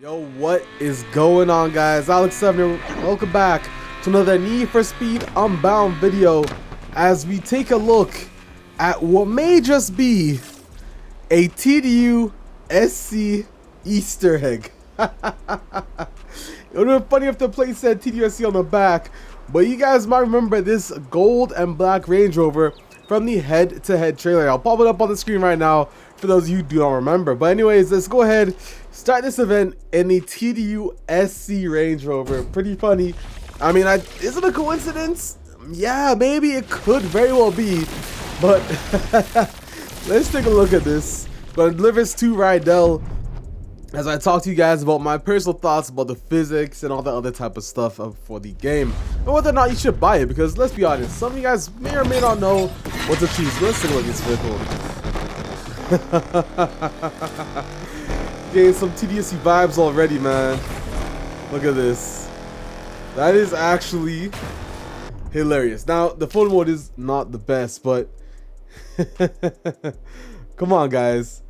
Yo, what is going on, guys? Alex7 here. Welcome back to another Need for Speed Unbound video as we take a look at what may just be a TDU SC Easter egg. It would have been funny if the plate said TDU SC on the back, but you guys might remember this gold and black Range Rover from the head-to-head trailer. I'll pop it up on the screen right now for those of you who do not remember. But anyways, let's go ahead, start this event in the TDU SC Range Rover. Pretty funny. I mean, is it a coincidence? Yeah, maybe it could very well be. But let's take a look at this. Gonna deliver this to Rydell as I talk to you guys about my personal thoughts about the physics and all that other type of stuff for the game, and whether or not you should buy it, because let's be honest, some of you guys may or may not know what to choose. Let's take a look at this vehicle. Getting some TDSC vibes already, man. Look at this. That is actually hilarious. Now, the photo mode is not the best, but come on, guys.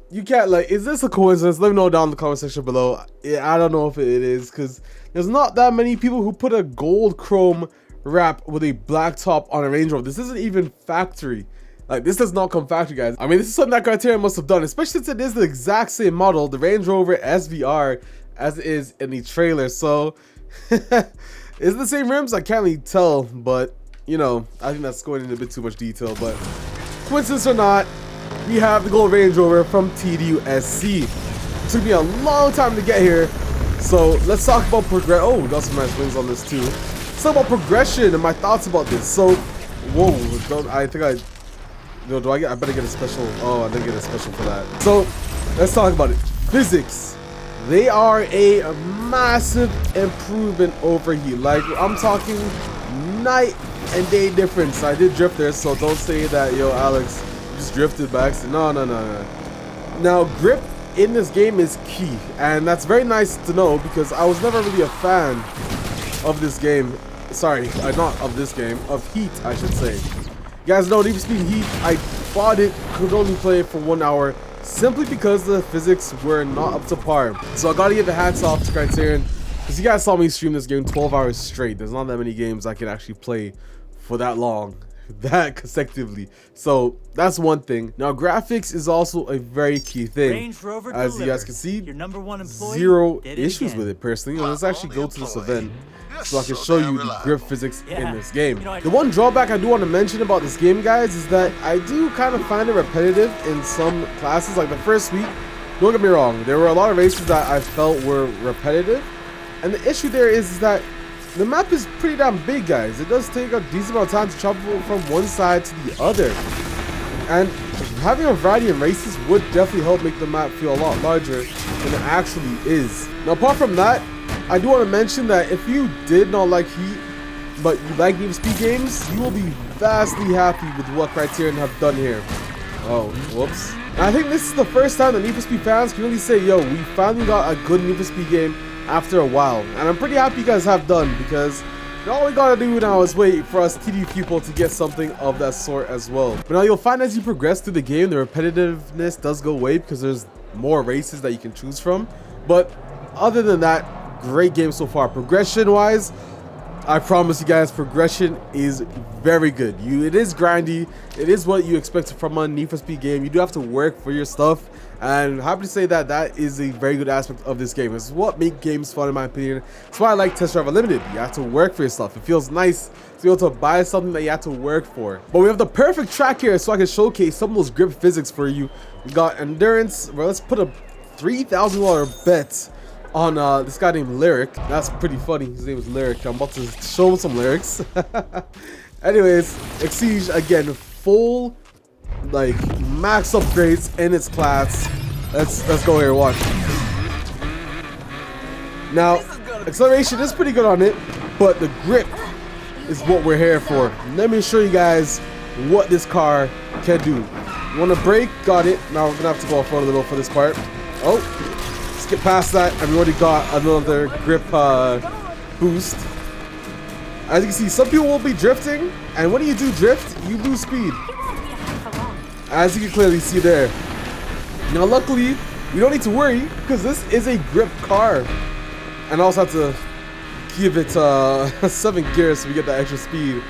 You can't, like, is this a coincidence? Let me know down in the comment section below. I don't know if it is, because there's not that many people who put a gold chrome wrap with a black top on a Range Rover. This isn't even factory. Like, this does not come factory, guys. I mean, this is something that Criterion must have done, especially since it is the exact same model, the Range Rover SVR, as it is in the trailer. So, is it the same rims? I can't really tell, but, you know, I think that's going into a bit too much detail. But, coincidence or not, we have the gold Range Rover from TDU SC. It took me a long time to get here, so let's talk about progress. Oh, we got some nice wings on this too. Let's talk about progression and my thoughts about this. So, whoa, I better get a special. Oh, I didn't get a special for that. So, let's talk about it. Physics. They are a massive improvement over here. Like, I'm talking night and day difference. I did drift there, so don't say that, yo, Alex, just drifted by accident. No. Now, grip in this game is key, and that's very nice to know because I was never really a fan of this game. Sorry, not of this game, of Heat, I should say. You guys know Need for Speed Heat, I bought it, could only play it for 1 hour simply because the physics were not up to par. So I gotta give the hats off to Criterion, because you guys saw me stream this game 12 hours straight. There's not that many games I can actually play for that long, that consecutively. So that's one thing. Now, graphics is also a very key thing. As you guys can see, zero issues with it personally. Let's actually go to this event so I can show you the grip physics in this game. The one drawback I do want to mention about this game, guys, is that I do kind of find it repetitive in some classes. Like the first week, don't get me wrong, there were a lot of races that I felt were repetitive, and the issue there is that the map is pretty damn big, guys. It does take a decent amount of time to travel from one side to the other, and having a variety of races would definitely help make the map feel a lot larger than it actually is. Now, apart from that, I do want to mention that if you did not like Heat, but you like Need for Speed games, you will be vastly happy with what Criterion have done here. Oh, whoops. And I think this is the first time that Need for Speed fans can really say, yo, we finally got a good Need for Speed game after a while. And I'm pretty happy you guys have done, because all we gotta do now is wait for us TD people to get something of that sort as well. But now you'll find as you progress through the game, the repetitiveness does go away because there's more races that you can choose from. But other than that, great game so far. Progression wise, I promise you guys, progression is very good. It is grindy. It is what you expect from a Need for Speed game. You do have to work for your stuff, and happy to say that that is a very good aspect of this game. It's what makes games fun, in my opinion. That's why I like Test Drive Unlimited. You have to work for your stuff. It feels nice to be able to buy something that you have to work for. But we have the perfect track here so I can showcase some of those grip physics for you. We got endurance. Well, let's put a $3,000 bet on this guy named Lyric. That's pretty funny. His name is Lyric. I'm about to show him some lyrics. Anyways, Exige again, full like max upgrades in its class. Let's go here. Watch. Now, acceleration is pretty good on it, but the grip is what we're here for. Let me show you guys what this car can do. You want to brake? Got it. Now we're gonna have to go off road a little for this part. Oh. Get past that, and we already got another grip boost. As you can see, some people will be drifting, and when you do drift, you lose speed, as you can clearly see there. Now luckily, we don't need to worry because this is a grip car. And I also have to give it 7 gears so we get that extra speed.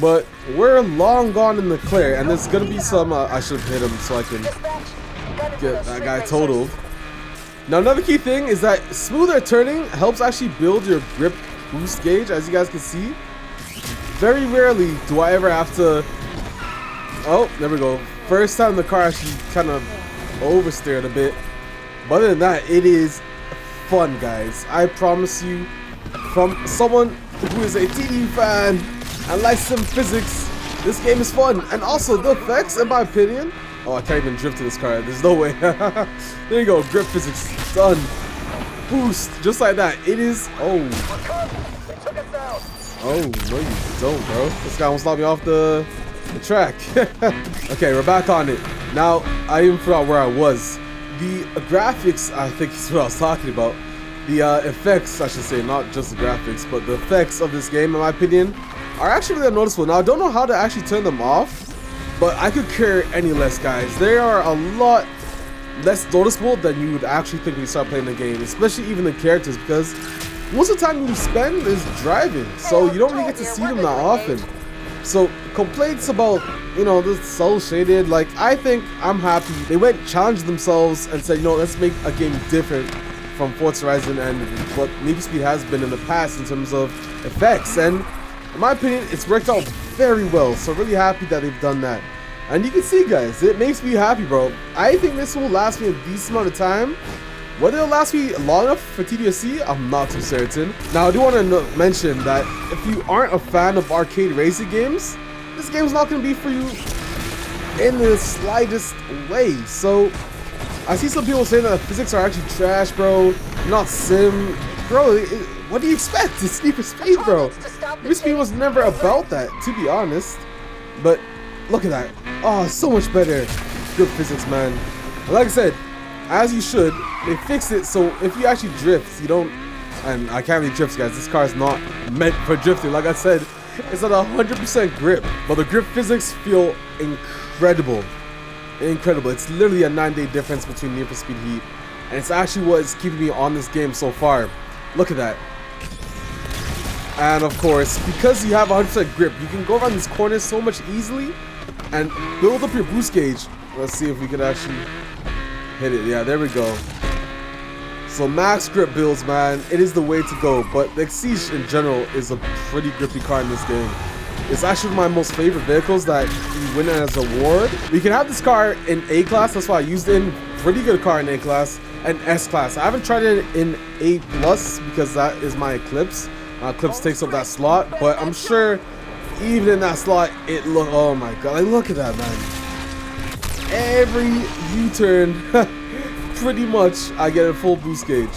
But we're long gone in the clear, and there's gonna be some. I should hit him so I can get that guy totaled. Now another key thing is that smoother turning helps actually build your grip boost gauge, as you guys can see. Very rarely do I ever have to. Oh, there we go. First time the car actually kind of oversteered a bit. But other than that, it is fun, guys. I promise you, from someone who is a TD fan and likes some physics, this game is fun. And also the effects, in my opinion. Oh, I can't even drift to this car. There's no way. There you go. Grip physics done. Boost, just like that. It is. Oh. Oh no, you don't, bro. This guy almost knocked me off the track. Okay, we're back on it. Now, I even forgot where I was. The graphics, I think is what I was talking about. The effects, I should say, not just the graphics, but the effects of this game, in my opinion, are actually really noticeable. Now, I don't know how to actually turn them off, but I could care any less, guys. They are a lot less noticeable than you would actually think when you start playing the game, especially even the characters, because most of the time you spend is driving, so you don't really get to see them that often. So complaints about, you know, this cell shaded, like, I think I'm happy they went challenged themselves and said, you know, let's make a game different from Forza Horizon and what Need for Speed has been in the past in terms of effects. And in my opinion, it's worked out very well, so really happy that they've done that. And you can see, guys, it makes me happy, bro. I think this will last me a decent amount of time. Whether it'll last me long enough for TDSC, I'm not too certain. Now, I do want to mention that if you aren't a fan of arcade racing games, this game's not going to be for you in the slightest way. So, I see some people saying that the physics are actually trash, bro. Not sim. Bro, what do you expect? It's Need for Speed, bro. Need for Speed was never about that, to be honest. But, look at that. Oh, so much better. Good physics, man. And like I said, as you should, they fixed it so if you actually drift, you don't, and I can't really drift, guys. This car is not meant for drifting. Like I said, it's at 100% grip, but the grip physics feel incredible. Incredible. It's literally a 9-day difference between Need for Speed Heat, and it's actually what is keeping me on this game so far. Look at that. And of course, because you have 100% grip, you can go around these corners so much easily and build up your boost gauge. Let's see if we can actually hit it. Yeah, there we go. So max grip builds, man, it is the way to go. But the Exige in general is a pretty grippy car in this game. It's actually my most favorite vehicles that you win as an award. You can have this car in A class, that's why I used it in. Pretty good car in A class and S class. I haven't tried it in A plus because that is my Eclipse. My Eclipse takes up that slot, but I'm sure even in that slot, it look. Oh my god, like, look at that, man. Every U-turn, pretty much, I get a full boost gauge.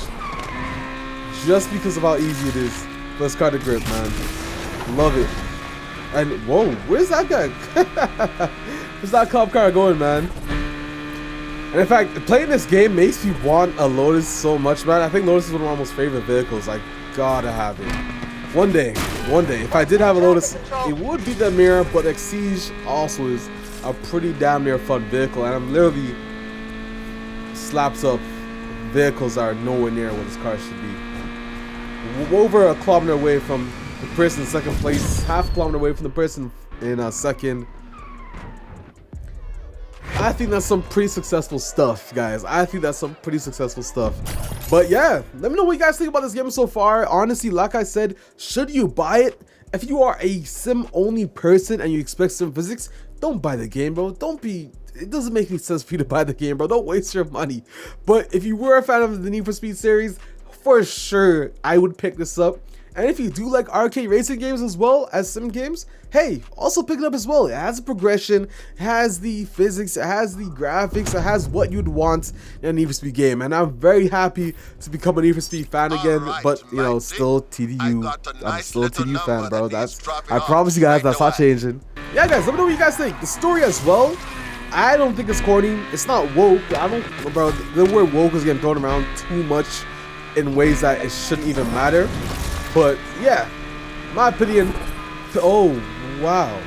Just because of how easy it is. Let's car to grip, man. Love it. And whoa, where's that guy? Where's that cop car going, man? And in fact, playing this game makes me want a Lotus so much, man. I think Lotus is one of my most favorite vehicles. I gotta have it. One day, if I did have a Lotus, it would be the Mirror, but Exige also is a pretty damn near fun vehicle, and I'm literally slapped up vehicles that are nowhere near what this car should be. Over a kilometer away from the person in second place, half a kilometer away from the person in second. I think that's some pretty successful stuff, guys. I think that's some pretty successful stuff. But yeah, let me know what you guys think about this game so far. Honestly, like I said, should you buy it? If you are a sim-only person and you expect sim physics, don't buy the game, bro. Don't be... It doesn't make any sense for you to buy the game, bro. Don't waste your money. But if you were a fan of the Need for Speed series, for sure, I would pick this up. And if you do like arcade racing games as well as sim games, hey, also pick it up as well. It has a progression, it has the physics, it has the graphics, it has what you'd want in a Need for Speed game. And I'm very happy to become a Need for Speed fan again, right, but you know, still TDU. I'm still a TDU fan, bro. I promise you guys, that's not changing. Yeah, guys, let me know what you guys think. The story as well, I don't think it's corny. It's not woke. Bro, the word woke is getting thrown around too much in ways that it shouldn't even matter. But yeah, my opinion. Oh wow,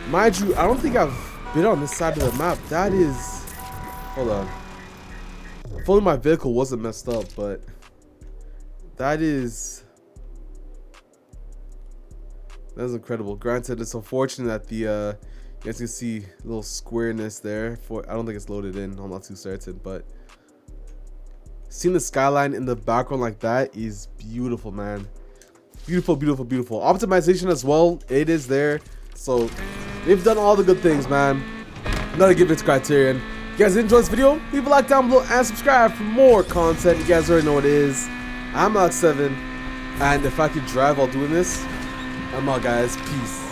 mind you, I don't think I've been on this side of the map. That is, hold on, only my vehicle wasn't messed up, but that's incredible. Granted, it's unfortunate that the you guys can see a little squareness there. I don't think it's loaded in. I'm not too certain, but seeing the skyline in the background like that is beautiful, man. Beautiful, beautiful, beautiful. Optimization as well, it is there. So they've done all the good things, man. Gotta give it to Criterion. If you guys enjoyed this video, leave a like down below and subscribe for more content. You guys already know what it is. I'm Alex7, and if I could drive while doing this, I'm out, guys. Peace.